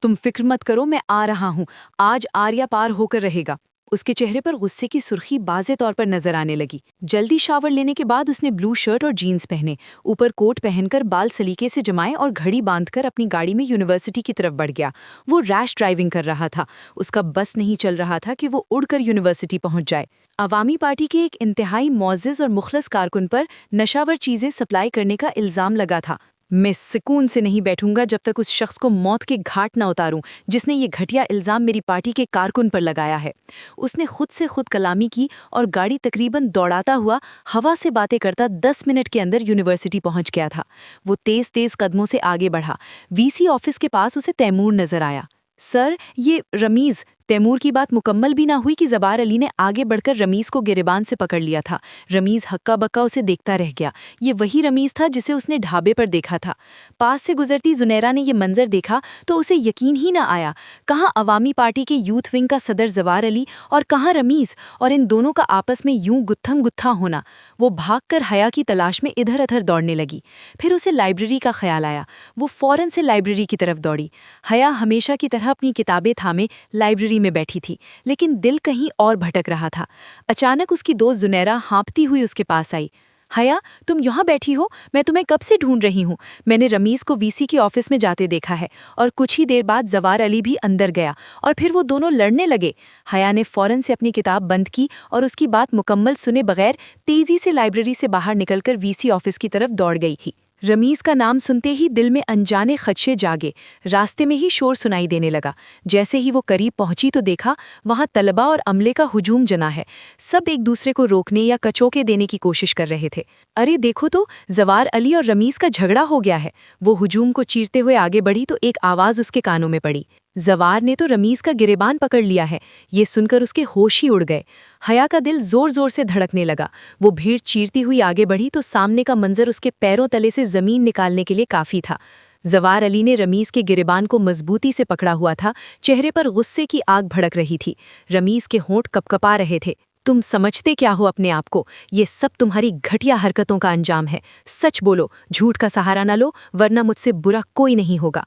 تم فکر مت کرو، میں آ رہا ہوں، آج آریہ پار ہو کر رہے گا۔ اس کے چہرے پر غصے کی سرخی واضح طور پر نظر آنے لگی۔ جلدی شاور لینے کے بعد اس نے بلو شرٹ اور جینز پہنے، اوپر کوٹ پہن کر بال سلیقے سے جمائے اور گھڑی باندھ کر اپنی گاڑی میں یونیورسٹی کی طرف بڑھ گیا۔ وہ ریش ڈرائیونگ کر رہا تھا، اس کا بس نہیں چل رہا تھا کہ وہ اڑ کر یونیورسٹی پہنچ جائے۔ عوامی پارٹی کے ایک انتہائی معزز اور مخلص کارکن پر نشاور چیزیں سپلائی کرنے کا الزام لگا تھا۔ میں سکون سے نہیں بیٹھوں گا جب تک اس شخص کو موت کے گھاٹ نہ اتاروں جس نے یہ گھٹیا الزام میری پارٹی کے کارکن پر لگایا ہے۔ اس نے خود سے خود کلامی کی اور گاڑی تقریباً دوڑاتا ہوا ہوا سے باتیں کرتا 10 منٹ کے اندر یونیورسٹی پہنچ گیا تھا۔ وہ تیز تیز قدموں سے آگے بڑھا۔ وی سی آفس کے پاس اسے تیمور نظر آیا۔ سر، یہ رمیز۔ تیمور کی بات مکمل بھی نہ ہوئی کہ زوار علی نے آگے بڑھ کر رمیز کو گریبان سے پکڑ لیا تھا۔ رمیز ہکا بکا اسے دیکھتا رہ گیا۔ یہ وہی رمیز تھا جسے اس نے ڈھابے پر دیکھا تھا۔ پاس سے گزرتی زنیرا نے یہ منظر دیکھا تو اسے یقین ہی نہ آیا۔ کہاں عوامی پارٹی کے یوتھ ونگ کا صدر زوار علی اور کہاں رمیز، اور ان دونوں کا آپس میں یوں گتھم گتھا ہونا۔ وہ بھاگ کر حیا کی تلاش میں ادھر ادھر دوڑنے لگی۔ پھر اسے لائبریری کا خیال آیا۔ وہ فوراً سے لائبریری کی طرف دوڑی۔ حیا ہمیشہ کی طرح اپنی کتابیں تھامے لائبریری میں بیٹھی تھی، لیکن دل کہیں اور بھٹک رہا تھا۔ اچانک اس کی دوست زنیرا ہانپتی ہوئی اس کے پاس آئی۔ حیا، تم یہاں بیٹھی ہو؟ میں تمہیں کب سے ڈھونڈ رہی ہوں۔ میں نے رمیز کو وی سی کے آفس میں جاتے دیکھا ہے، اور کچھ ہی دیر بعد زوار علی بھی اندر گیا اور پھر وہ دونوں لڑنے لگے۔ حیا نے فوراً سے اپنی کتاب بند کی اور اس کی بات مکمل سنے بغیر تیزی سے لائبریری سے باہر نکل کر وی سی آفس کی طرف دوڑ گئی ہی۔ رمیز کا نام سنتے ہی دل میں انجانے خدشے جاگے۔ راستے میں ہی شور سنائی دینے لگا۔ جیسے ہی وہ قریب پہنچی تو دیکھا وہاں طلباء اور عملے کا ہجوم جنا ہے۔ سب ایک دوسرے کو روکنے یا کچوکے دینے کی کوشش کر رہے تھے۔ ارے دیکھو تو، زوار علی اور رمیز کا جھگڑا ہو گیا ہے۔ وہ ہجوم کو چیرتے ہوئے آگے بڑھی تو ایک آواز اس کے کانوں میں پڑی۔ زوار نے تو رمیز کا گریبان پکڑ لیا ہے۔ یہ سن کر اس کے ہوش ہی اڑ گئے۔ حیا کا دل زور زور سے دھڑکنے لگا۔ وہ بھیڑ چیرتی ہوئی آگے بڑھی تو سامنے کا منظر اس کے پیروں تلے سے زمین نکالنے کے لیے کافی تھا۔ زوار علی نے رمیز کے گریبان کو مضبوطی سے پکڑا ہوا تھا، چہرے پر غصے کی آگ بھڑک رہی تھی۔ رمیز کے ہونٹ کپکپا رہے تھے۔ تم سمجھتے کیا ہو اپنے آپ کو؟ یہ سب تمہاری گھٹیا حرکتوں کا انجام ہے۔ سچ بولو، جھوٹ کا سہارا نہ لو، ورنہ مجھ سے برا کوئی نہیں ہوگا۔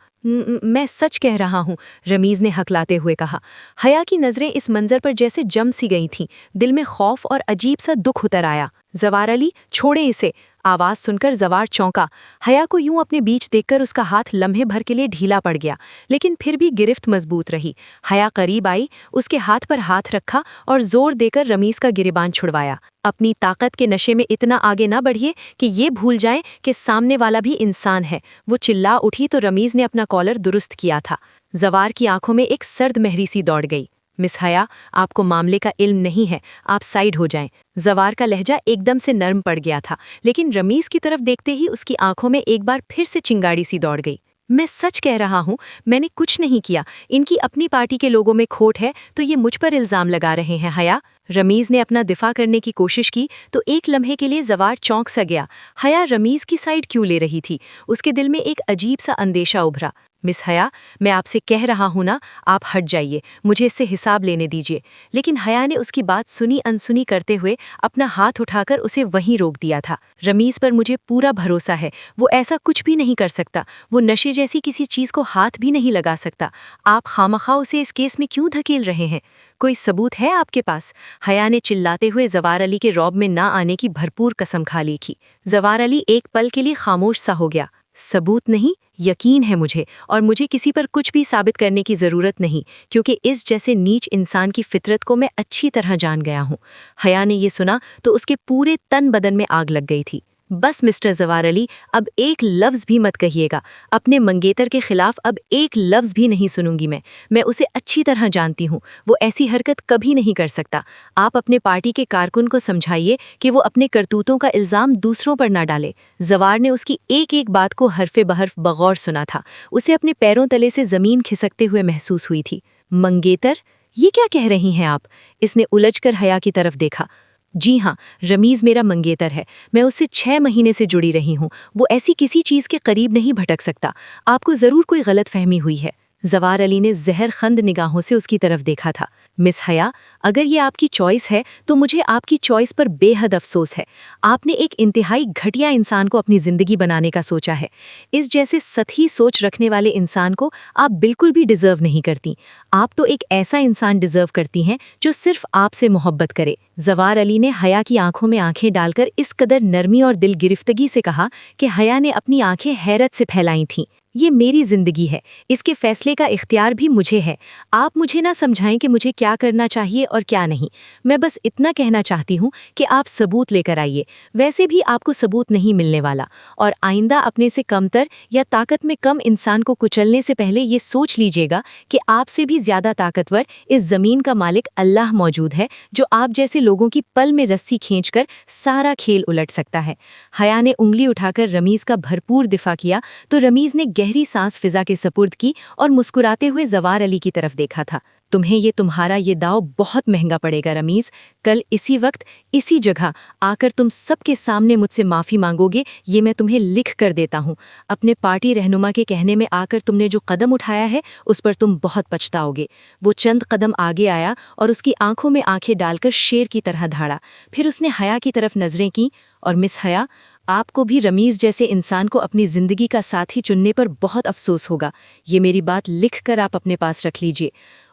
میں سچ کہہ رہا ہوں، رمیز نے ہکلاتے ہوئے کہا۔ حیا کی نظریں اس منظر پر جیسے جم سی گئی تھیں۔ دل میں خوف اور عجیب سا دکھ اتر آیا۔ زوار علی، چھوڑیں اسے۔ آواز سن کر زوار چونکا۔ حیا کو یوں اپنے بیچ دیکھ کر اس کا ہاتھ لمحے بھر کے لیے ڈھیلا پڑ گیا، لیکن پھر بھی گرفت مضبوط رہی۔ حیا قریب آئی، اس کے ہاتھ پر ہاتھ رکھا اور زور دے کر رمیز کا گریبان چھڑوایا۔ اپنی طاقت کے نشے میں اتنا آگے نہ بڑھیے کہ یہ بھول جائیں کہ سامنے والا بھی انسان ہے۔ وہ چلا اٹھی تو رمیز نے اپنا کالر درست کیا تھا۔ زوار کی آنکھوں میں ایک سرد مہری سی دوڑ گئی۔ مس حیا، آپ کو معاملے کا علم نہیں ہے، آپ سائیڈ ہو جائیں۔ زوار کا لہجہ ایک دم سے نرم پڑ گیا تھا، لیکن رمیز کی طرف دیکھتے ہی اس کی آنکھوں میں ایک بار پھر سے چنگاڑی سی دوڑ گئی۔ میں سچ کہہ رہا ہوں، میں نے کچھ نہیں کیا۔ ان کی اپنی پارٹی کے لوگوں میں کھوٹ ہے تو یہ مجھ پر الزام لگا رہے ہیں۔ حیا، رمیز نے اپنا دفاع کرنے کی کوشش کی تو ایک لمحے کے لیے زوار چونک سا گیا۔ حیا رمیز کی سائیڈ کیوں لے رہی تھی؟ اس کے دل میں ایک عجیب سا اندیشہ ابھرا۔ مس حیا، میں آپ سے کہہ رہا ہوں نا، آپ ہٹ جائیے، مجھے اس سے حساب لینے دیجیے۔ لیکن حیا نے اس کی بات سنی انسنی کرتے ہوئے اپنا ہاتھ اٹھا کر اسے وہیں روک دیا تھا۔ رمیز پر مجھے پورا بھروسہ ہے، وہ ایسا کچھ بھی نہیں کر سکتا، وہ نشے جیسی کسی چیز کو ہاتھ بھی نہیں لگا سکتا۔ آپ خامخواہ اسے اس کیس میں کیوں دھکیل رہے ہیں؟ کوئی ثبوت ہے آپ کے پاس؟ حیا نے چلاتے ہوئے زوار علی کے رعب میں نہ آنے کی بھرپور قسم کھا لی تھی۔ زوار علی ایک پل کے لیے خاموش سا ہو گیا۔ ثبوت نہیں، یقین ہے مجھے، اور مجھے کسی پر کچھ بھی ثابت کرنے کی ضرورت نہیں، کیونکہ اس جیسے نیچ انسان کی فطرت کو میں اچھی طرح جان گیا ہوں۔ حیا نے یہ سنا تو اس کے پورے تن بدن میں آگ لگ گئی تھی۔ بس مسٹر زوار علی، اب ایک لفظ بھی مت کہیے گا۔ اپنے منگیتر کے خلاف اب ایک لفظ بھی نہیں سنوں گی میں اسے اچھی طرح جانتی ہوں، وہ ایسی حرکت کبھی نہیں کر سکتا۔ آپ اپنے پارٹی کے کارکن کو سمجھائیے کہ وہ اپنے کرتوتوں کا الزام دوسروں پر نہ ڈالے۔ زوار نے اس کی ایک ایک بات کو حرف بحرف بغور سنا تھا۔ اسے اپنے پیروں تلے سے زمین کھسکتے ہوئے محسوس ہوئی تھی۔ منگیتر؟ یہ کیا کہہ رہی ہیں آپ؟ اس نے الجھ کر حیا کی طرف دیکھا۔ جی ہاں، رمیز میرا منگیتر ہے، میں اس سے 6 مہینے سے جڑی رہی ہوں، وہ ایسی کسی چیز کے قریب نہیں بھٹک سکتا۔ آپ کو ضرور کوئی غلط فہمی ہوئی ہے۔ زوار علی نے زہر خند نگاہوں سے اس کی طرف دیکھا تھا۔ مس حیا، اگر یہ آپ کی چوائس ہے تو مجھے آپ کی چوائس پر بے حد افسوس ہے۔ آپ نے ایک انتہائی گھٹیا انسان کو اپنی زندگی بنانے کا سوچا ہے۔ اس جیسے سطحی سوچ رکھنے والے انسان کو آپ بالکل بھی ڈیزرو نہیں کرتی۔ آپ تو ایک ایسا انسان ڈیزرو کرتی ہیں جو صرف آپ سے محبت کرے۔ زوار علی نے حیا کی آنکھوں میں آنکھیں ڈال کر اس قدر نرمی اور دل گرفتگی سے کہا کہ حیا نے اپنی آنکھیں حیرت سے پھیلائی تھیں۔ یہ میری زندگی ہے، اس کے فیصلے کا اختیار بھی مجھے ہے۔ آپ مجھے نہ سمجھائیں کہ مجھے کیا کرنا چاہیے اور کیا نہیں۔ میں بس اتنا کہنا چاہتی ہوں کہ آپ ثبوت لے کر آئیے۔ ویسے بھی آپ کو ثبوت نہیں ملنے والا، اور آئندہ اپنے سے کمتر یا طاقت میں کم انسان کو کچلنے سے پہلے یہ سوچ لیجیے گا کہ آپ سے بھی زیادہ طاقتور اس زمین کا مالک اللہ موجود ہے، جو آپ جیسے لوگوں کی پل میں رسی کھینچ کر سارا کھیل الٹ سکتا ہے۔ حیا نے انگلی اٹھا کر رمیز کا بھرپور دفاع کیا تو رمیز نے گہری سانس فضا کے سپرد کی اور مسکراتے ہوئے زوار علی کی طرف دیکھا تھا۔ تمہیں تمہارا یہ داؤ بہت مہنگا پڑے گا رمیز۔ کل اسی وقت اسی جگہ آ کر تم سب کے سامنے مجھ سے معافی مانگو گے، یہ میں تمہیں لکھ کر دیتا ہوں۔ اپنے پارٹی رہنما کے کہنے میں آ کر تم نے جو قدم اٹھایا ہے اس پر تم بہت پچھتاؤ گے۔ وہ چند قدم آگے آیا اور اس کی آنکھوں میں آنکھیں ڈال کر شیر کی طرح دھاڑا۔ پھر اس نے حیا کی طرف نظریں کیں، اور مس حیا، آپ کو بھی رمیز جیسے انسان کو اپنی زندگی کا ساتھی چننے پر بہت افسوس ہوگا۔ یہ میری بات لکھ کر آپ اپنے پاس رکھ لیجئے۔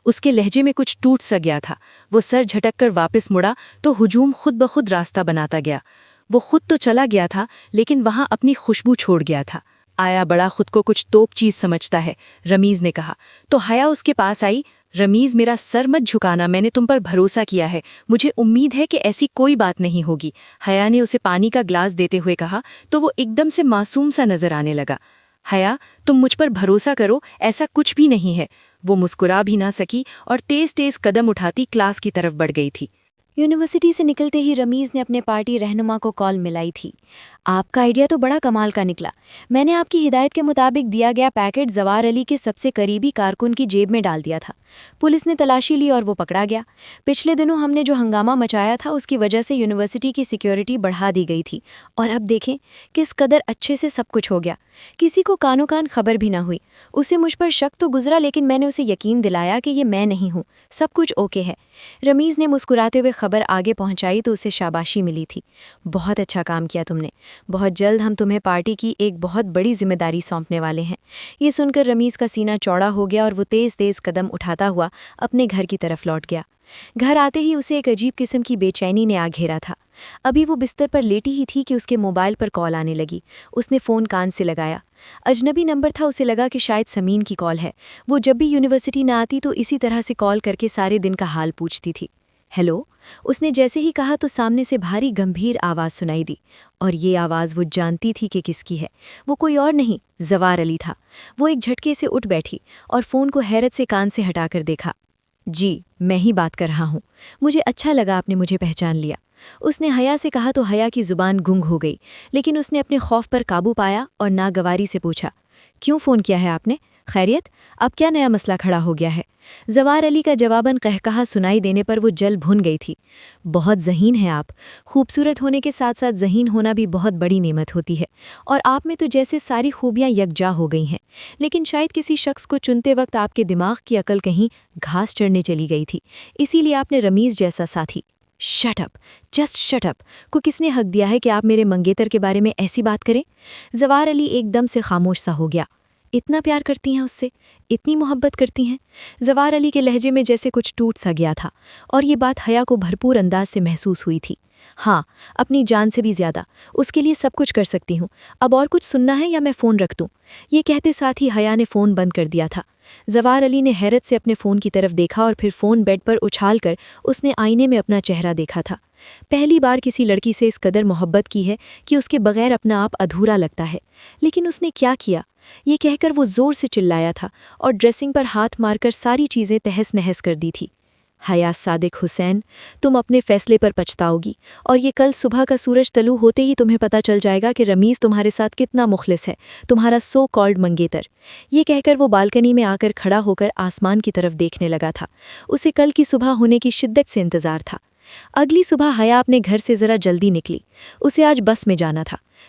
اس کے لہجے میں کچھ ٹوٹ سا گیا تھا۔ وہ سر جھٹک کر واپس مڑا تو ہجوم خود بخود راستہ بناتا گیا۔ وہ خود تو چلا گیا تھا لیکن وہاں اپنی خوشبو چھوڑ گیا تھا۔ آیا بڑا خود کو کچھ توپ چیز سمجھتا ہے، رمیز نے کہا تو حیا اس کے پاس آئی۔ رمیز، میرا سر مت جھکانا، میں نے تم پر بھروسہ کیا ہے، مجھے امید ہے کہ ایسی کوئی بات نہیں ہوگی۔ حیا نے اسے پانی کا گلاس دیتے ہوئے کہا تو وہ ایک دم سے معصوم سا نظر آنے لگا۔ حیا، تم مجھ پر بھروسہ کرو، ایسا کچھ بھی نہیں ہے۔ وہ مسکرا بھی نہ سکی اور تیز تیز قدم اٹھاتی کلاس کی طرف بڑھ گئی تھی۔ یونیورسٹی سے نکلتے ہی رمیز نے اپنے پارٹی رہنما کو کال ملائی تھی۔ آپ کا آئیڈیا تو بڑا کمال کا نکلا۔ میں نے آپ کی ہدایت کے مطابق دیا گیا پیکٹ زوار علی کے سب سے قریبی کارکن کی جیب میں ڈال دیا تھا۔ پولیس نے تلاشی لی اور وہ پکڑا گیا۔ پچھلے دنوں ہم نے جو ہنگامہ مچایا تھا اس کی وجہ سے یونیورسٹی کی سیکیورٹی بڑھا دی گئی تھی، اور اب دیکھیں کس قدر اچھے سے سب کچھ ہو گیا۔ کسی کو کانوں کان خبر بھی نہ ہوئی۔ اسے مجھ پر شک تو گزرا لیکن میں نے اسے یقین دلایا کہ یہ میں نہیں ہوں، سب کچھ اوکے ہے۔ رمیز نے مسکراتے ہوئے خبر آگے پہنچائی تو اسے شاباشی ملی تھی۔ بہت اچھا کام کیا تم نے۔ بہت جلد ہم تمہیں پارٹی کی ایک بہت بڑی ذمہ داری سونپنے والے ہیں۔ یہ سن کر رمیز کا سینہ چوڑا ہو گیا اور وہ تیز تیز قدم اٹھاتا ہوا اپنے گھر کی طرف لوٹ گیا۔ گھر آتے ہی اسے ایک عجیب قسم کی بے چینی نے آ گھیرا تھا۔ ابھی وہ بستر پر لیٹی ہی تھی کہ اس کے موبائل پر کال آنے لگی۔ اس نے فون کان سے لگایا۔ اجنبی نمبر تھا، اسے لگا کہ شاید سمین کی کال ہے۔ وہ جب بھی یونیورسٹی نہ آتی تو اسی طرح سے کال کر کے سارے دن کا حال پوچھتی تھی۔ ہیلو، اس نے جیسے ہی کہا تو سامنے سے بھاری گمبھیر آواز سنائی دی، اور یہ آواز وہ جانتی تھی کہ کس کی ہے۔ وہ کوئی اور نہیں، زوار علی تھا۔ وہ ایک جھٹکے سے اٹھ بیٹھی اور فون کو حیرت سے کان سے ہٹا کر دیکھا۔ جی، میں ہی بات کر رہا ہوں۔ مجھے اچھا لگا آپ نے مجھے پہچان لیا۔ اس نے حیا سے کہا تو حیا کی زبان گنگ ہو گئی، لیکن اس نے اپنے خوف پر قابو پایا اور ناگواری سے پوچھا، کیوں فون کیا ہے آپ نے؟ خیریت؟ اب کیا نیا مسئلہ کھڑا ہو گیا ہے؟ زوار علی کا جواباً قہقہا سنائی دینے پر وہ جل بھن گئی تھی۔ بہت ذہین ہیں آپ۔ خوبصورت ہونے کے ساتھ ساتھ ذہین ہونا بھی بہت بڑی نعمت ہوتی ہے، اور آپ میں تو جیسے ساری خوبیاں یکجا ہو گئی ہیں، لیکن شاید کسی شخص کو چنتے وقت آپ کے دماغ کی عقل کہیں گھاس چڑھنے چلی گئی تھی، اسی لیے آپ نے رمیز جیسا ساتھی۔ Shut up, just shut up. کو کس نے حق دیا ہے کہ آپ میرے منگیتر کے بارے میں ایسی بات کریں؟ زوار علی ایک دم سے خاموش سا ہو گیا۔ اتنا پیار کرتی ہیں اس سے، اتنی محبت کرتی ہیں؟ زوار علی کے لہجے میں جیسے کچھ ٹوٹ سا گیا تھا، اور یہ بات حیا کو بھرپور انداز سے محسوس ہوئی تھی۔ ہاں، اپنی جان سے بھی زیادہ، اس کے لیے سب کچھ کر سکتی ہوں۔ اب اور کچھ سننا ہے یا میں فون رکھ دوں؟ یہ کہتے ساتھ ہی حیا نے فون بند کر دیا تھا۔ زوار علی نے حیرت سے اپنے فون کی طرف دیکھا اور پھر فون بیڈ پر اچھال کر اس نے آئینے میں اپنا چہرہ دیکھا تھا۔ پہلی بار کسی لڑکی سے اس قدر محبت کی ہے کہ اس کے بغیر اپنا آپ ادھورا لگتا ہے، لیکن اس نے کیا کیا؟ یہ کہہ کر وہ زور سے چلایا تھا اور ڈریسنگ پر ہاتھ مار کر ساری چیزیں تہس نہس کر دی تھی۔ حیا صادق حسین، تم اپنے فیصلے پر پچھتاؤ گی، اور یہ کل صبح کا سورج طلوع ہوتے ہی تمہیں پتہ چل جائے گا کہ رمیز تمہارے ساتھ کتنا مخلص ہے، تمہارا سو کالڈ منگیتر۔ یہ کہہ کر وہ بالکنی میں آ کر کھڑا ہو کر آسمان کی طرف دیکھنے لگا تھا۔ اسے کل کی صبح ہونے کی شدت سے انتظار تھا۔ اگلی صبح حیا اپنے گھر سے ذرا جلدی نکلی۔ اسے آج بس میں جانا تھا۔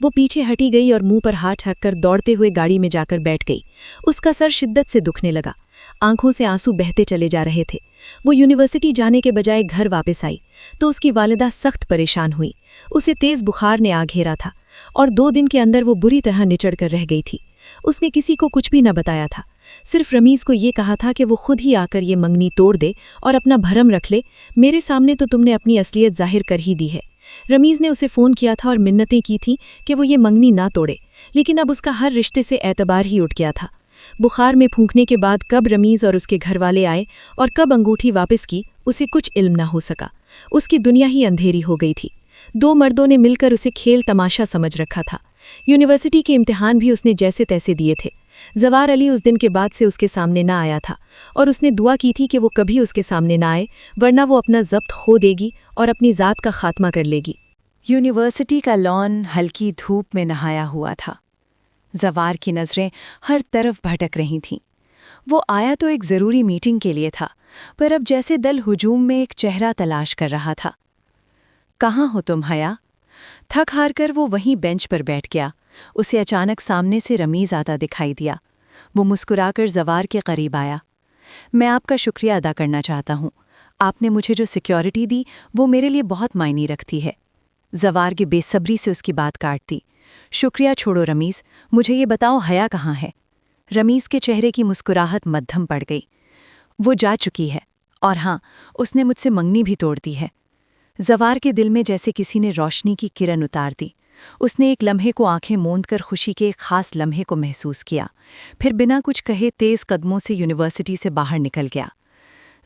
وہ پیچھے ہٹی گئی اور منہ پر ہاتھ رکھ کر دوڑتے ہوئے گاڑی میں جا کر بیٹھ گئی۔ اس کا سر شدت سے دکھنے لگا، آنکھوں سے آنسو بہتے چلے جا رہے تھے۔ وہ یونیورسٹی جانے کے بجائے گھر واپس آئی تو اس کی والدہ سخت پریشان ہوئی۔ اسے تیز بخار نے آ گھیرا تھا اور 2 دن کے اندر وہ بری طرح نچڑ کر رہ گئی تھی۔ اس نے کسی کو کچھ بھی نہ بتایا تھا، صرف رمیز کو یہ کہا تھا کہ وہ خود ہی آ کر یہ منگنی توڑ دے اور اپنا بھرم رکھ لے، میرے سامنے تو تم نے اپنی اصلیت ظاہر کر ہی دی ہے۔ رمیز نے اسے فون کیا تھا اور منتیں کی تھیں کہ وہ یہ منگنی نہ توڑے، لیکن اب اس کا ہر رشتے سے اعتبار ہی اٹھ گیا تھا۔ بخار میں پھونکنے کے بعد کب رمیز اور اس کے گھر والے آئے اور کب انگوٹھی واپس کی، اسے کچھ علم نہ ہو سکا۔ اس کی دنیا ہی اندھیری ہو گئی تھی۔ 2 مردوں نے مل کر اسے کھیل تماشا سمجھ رکھا تھا۔ یونیورسٹی کے امتحان بھی اس نے جیسے تیسے دیے تھے۔ زوار علی اس دن کے بعد سے اس کے سامنے نہ آیا تھا اور اس نے دعا کی تھی کہ وہ کبھی اس کے سامنے نہ آئے، ورنہ وہ اپنا ضبط کھو دے گی اور اپنی ذات کا خاتمہ کر لے گی۔ یونیورسٹی کا لان ہلکی دھوپ میں نہایا ہوا تھا۔ زوار کی نظریں ہر طرف بھٹک رہی تھیں۔ وہ آیا تو ایک ضروری میٹنگ کے لیے تھا، پر اب جیسے دل ہجوم میں ایک چہرہ تلاش کر رہا تھا۔ کہاں ہو تم حیا؟ تھک ہار کر وہ وہیں بینچ پر بیٹھ گیا۔ اسے اچانک سامنے سے رمیز آتا دکھائی دیا۔ وہ مسکرا کر زوار کے قریب آیا۔ میں آپ کا شکریہ ادا کرنا چاہتا ہوں۔ آپ نے مجھے جو سیکیورٹی دی وہ میرے لیے بہت معنی رکھتی ہے۔ زوار کی بے صبری سے اس کی بات کاٹ دی۔ شکریہ چھوڑو رمیز، مجھے یہ بتاؤ حیا کہاں ہے؟ رمیز کے چہرے کی مسکراہٹ مدھم پڑ گئی۔ وہ جا چکی ہے، اور ہاں، اس نے مجھ سے منگنی بھی توڑ دی ہے۔ زوار کے دل میں جیسے کسی نے روشنی کی کرن اتار دی۔ اس نے ایک لمحے کو آنکھیں موند کر خوشی کے ایک خاص لمحے کو محسوس کیا، پھر بنا کچھ کہے تیز قدموں سے یونیورسٹی سے باہر نکل گیا۔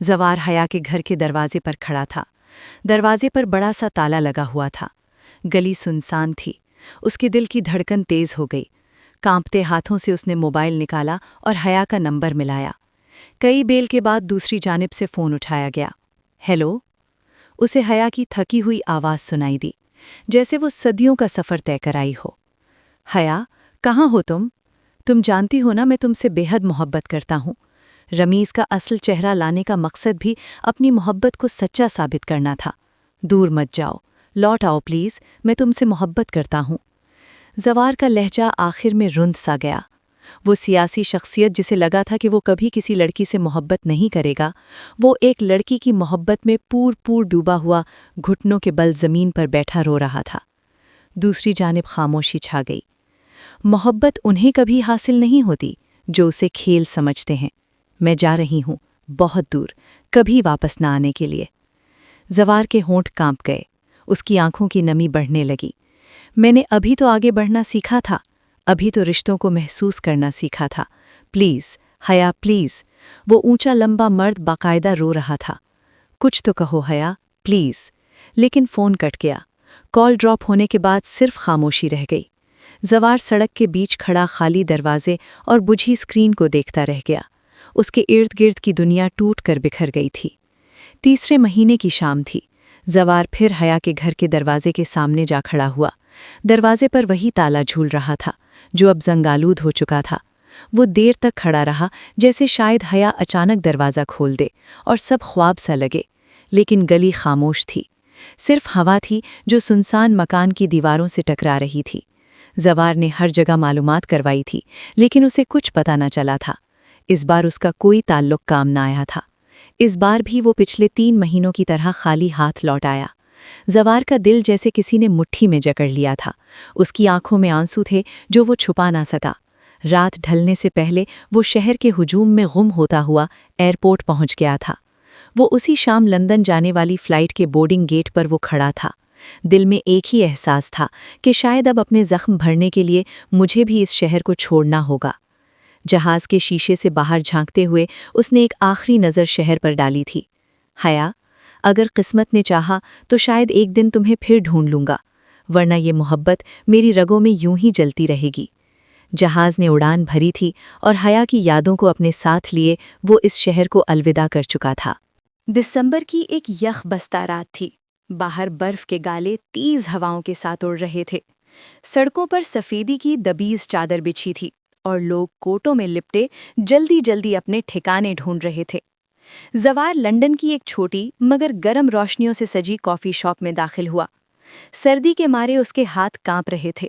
زوار حیا کے گھر کے دروازے پر کھڑا تھا۔ دروازے پر بڑا سا تالا لگا ہوا تھا۔ گلی سنسان تھی۔ اس کے دل کی دھڑکن تیز ہو گئی۔ کانپتے ہاتھوں سے اس نے موبائل نکالا اور حیا کا نمبر ملایا۔ کئی بیل کے بعد دوسری جانب سے فون اٹھایا گیا۔ ہیلو؟ اسے حیا کی تھکی ہوئی آواز سنائی دی، جیسے وہ صدیوں کا سفر طے کر آئی ہو۔ حیا، کہاں ہو تم؟ تم جانتی ہو نا میں تم سے بے حد محبت کرتا ہوں۔ رمیز کا اصل چہرہ لانے کا مقصد بھی اپنی محبت کو سچا ثابت کرنا تھا۔ دور مت جاؤ، لوٹ آؤ پلیز، میں تم سے محبت کرتا ہوں۔ زوار کا لہجہ آخر میں رند سا گیا۔ وہ سیاسی شخصیت جسے لگا تھا کہ وہ کبھی کسی لڑکی سے محبت نہیں کرے گا، وہ ایک لڑکی کی محبت میں پور ڈوبا ہوا گھٹنوں کے بل زمین پر بیٹھا رو رہا تھا۔ دوسری جانب خاموشی چھا گئی۔ محبت انہیں کبھی حاصل نہیں ہوتی جو اسے کھیل سمجھتے ہیں۔ میں جا رہی ہوں، بہت دور، کبھی واپس نہ آنے کے لیے۔ زوار کے ہونٹ کانپ گئے۔ اس کی آنکھوں کی نمی بڑھنے لگی۔ میں نے ابھی تو آگے بڑھنا سیکھا تھا، ابھی تو رشتوں کو محسوس کرنا سیکھا تھا۔ پلیز حیا، پلیز۔ وہ اونچا لمبا مرد باقاعدہ رو رہا تھا۔ کچھ تو کہو حیا، پلیز۔ لیکن فون کٹ گیا۔ کال ڈراپ ہونے کے بعد صرف خاموشی رہ گئی۔ زوار سڑک کے بیچ کھڑا خالی دروازے اور بجھی اسکرین کو دیکھتا رہ گیا۔ اس کے ارد گرد کی دنیا ٹوٹ کر بکھر گئی تھی۔ تیسرے مہینے کی شام تھی۔ زوار پھر حیا کے گھر کے دروازے کے سامنے جا کھڑا ہوا۔ دروازے پر وہی تالا جھول رہا تھا جو اب زنگالود ہو چکا تھا۔ وہ دیر تک کھڑا رہا، جیسے شاید حیا اچانک دروازہ کھول دے اور سب خواب سا لگے، لیکن گلی خاموش تھی۔ صرف ہوا تھی جو سنسان مکان کی دیواروں سے ٹکرا رہی تھی۔ زوار نے ہر جگہ معلومات کروائی تھی، لیکن اسے کچھ پتہ نہ چلا تھا۔ اس بار اس کا کوئی تعلق کام نہ آیا تھا۔ اس بار بھی وہ پچھلے 3 مہینوں کی طرح خالی ہاتھ لوٹ آیا۔ زوار کا دل جیسے کسی نے مٹھی میں جکڑ لیا تھا۔ اس کی آنکھوں میں آنسو تھے جو وہ چھپا نہ سکا۔ رات ڈھلنے سے پہلے وہ شہر کے ہجوم میں غم ہوتا ہوا ایئرپورٹ پہنچ گیا تھا۔ وہ اسی شام لندن جانے والی فلائٹ کے بورڈنگ گیٹ پر وہ کھڑا تھا۔ دل میں ایک ہی احساس تھا کہ شاید اب اپنے زخم بھرنے کے لیے مجھے بھی اس شہر کو چھوڑنا ہوگا۔ جہاز کے شیشے سے باہر جھانکتے ہوئے اس نے ایک آخری نظر شہر پر ڈالی تھی۔ حیا، اگر قسمت نے چاہا تو شاید ایک دن تمہیں پھر ڈھونڈ لوں گا، ورنہ یہ محبت میری رگوں میں یوں ہی جلتی رہے گی۔ جہاز نے اڑان بھری تھی اور حیا کی یادوں کو اپنے ساتھ لیے وہ اس شہر کو الوداع کر چکا تھا۔ دسمبر کی ایک یخ بستہ رات تھی۔ باہر برف کے گالے تیز ہواؤں کے ساتھ اڑ رہے تھے۔ سڑکوں پر سفیدی کی دبیز چادر بچھی تھی اور لوگ کوٹوں میں لپٹے جلدی جلدی اپنے ٹھکانے ڈھونڈ رہے تھے۔ زوار لندن کی ایک چھوٹی مگر گرم روشنیوں سے سجی کافی شاپ میں داخل ہوا۔ سردی کے مارے اس کے ہاتھ کانپ رہے تھے،